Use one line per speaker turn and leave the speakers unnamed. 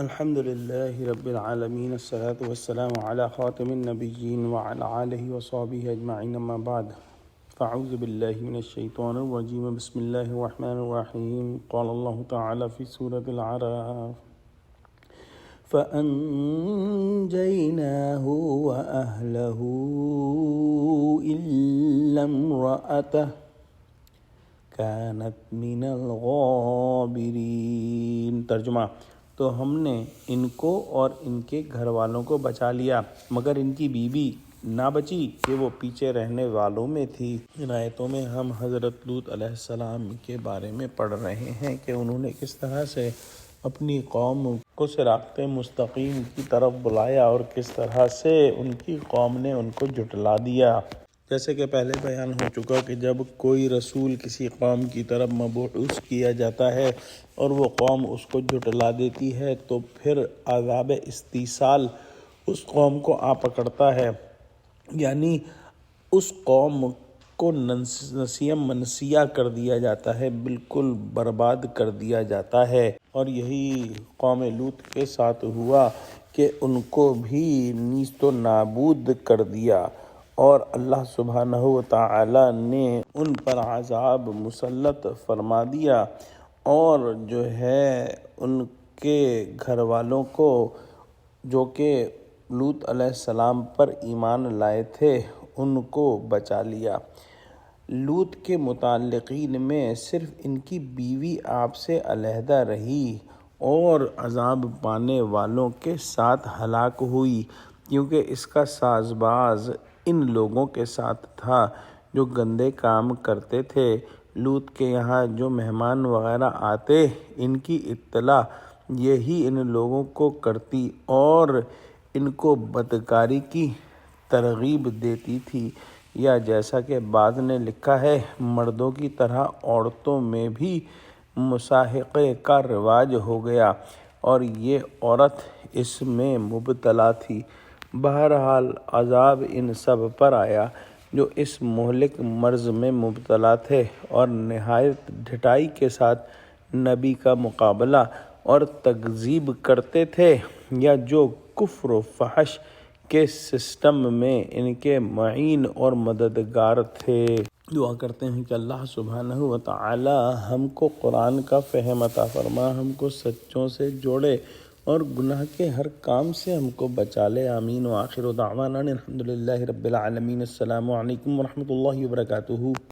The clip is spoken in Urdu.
الحمد لله رب العالمين الصلاة والسلام على خاتم النبيين وعلى آله وصحبه أجمعين أما بعد فأعوذ بالله من الشيطان الرجيم بسم الله الرحمن الرحيم قال الله تعالى في سورة الأعراف فأنجيناه وأهله إلا امرأته كانت من الغابرين۔ ترجمہ، تو ہم نے ان کو اور ان کے گھر والوں کو بچا لیا مگر ان کی بیوی نہ بچی کہ وہ پیچھے رہنے والوں میں تھی۔ ان آیتوں میں ہم حضرت لوط علیہ السلام کے بارے میں پڑھ رہے ہیں کہ انہوں نے کس طرح سے اپنی قوم کو صراط مستقیم کی طرف بلایا اور کس طرح سے ان کی قوم نے ان کو جھٹلا دیا۔ جیسے کہ پہلے بیان ہو چکا کہ جب کوئی رسول کسی قوم کی طرف مبعوث کیا جاتا ہے اور وہ قوم اس کو جھٹلا دیتی ہے تو پھر عذاب استیصال اس قوم کو آ پکڑتا ہے، یعنی اس قوم کو نسیہ منسیہ کر دیا جاتا ہے، بالکل برباد کر دیا جاتا ہے۔ اور یہی قوم لوط کے ساتھ ہوا کہ ان کو بھی نیست و نابود کر دیا اور اللہ سبحانہ وتعالی نے ان پر عذاب مسلط فرما دیا، اور جو ہے ان کے گھر والوں کو جو کہ لوط علیہ السلام پر ایمان لائے تھے ان کو بچا لیا۔ لوط کے متعلقین میں صرف ان کی بیوی آپ سے علیحدہ رہی اور عذاب پانے والوں کے ساتھ ہلاک ہوئی، کیونکہ اس کا ساز باز ان لوگوں کے ساتھ تھا جو گندے کام کرتے تھے۔ لوط کے یہاں جو مہمان وغیرہ آتے ان کی اطلاع یہی ان لوگوں کو کرتی اور ان کو بدکاری کی ترغیب دیتی تھی، یا جیسا کہ بعض نے لکھا ہے مردوں کی طرح عورتوں میں بھی مصاحقے کا رواج ہو گیا اور یہ عورت اس میں مبتلا تھی۔ بہرحال عذاب ان سب پر آیا جو اس مہلک مرض میں مبتلا تھے اور نہایت ڈھٹائی کے ساتھ نبی کا مقابلہ اور تکذیب کرتے تھے، یا جو کفر و فحش کے سسٹم میں ان کے معین اور مددگار تھے۔ دعا کرتے ہیں کہ اللہ سبحانہ وتعالی ہم کو قرآن کا فہم عطا فرما، ہم کو سچوں سے جوڑے اور گناہ کے ہر کام سے ہم کو بچا لے، آمین۔ وآخر دعوانا الحمدللہ رب العالمین۔ السلام علیکم ورحمۃ اللہ وبرکاتہ۔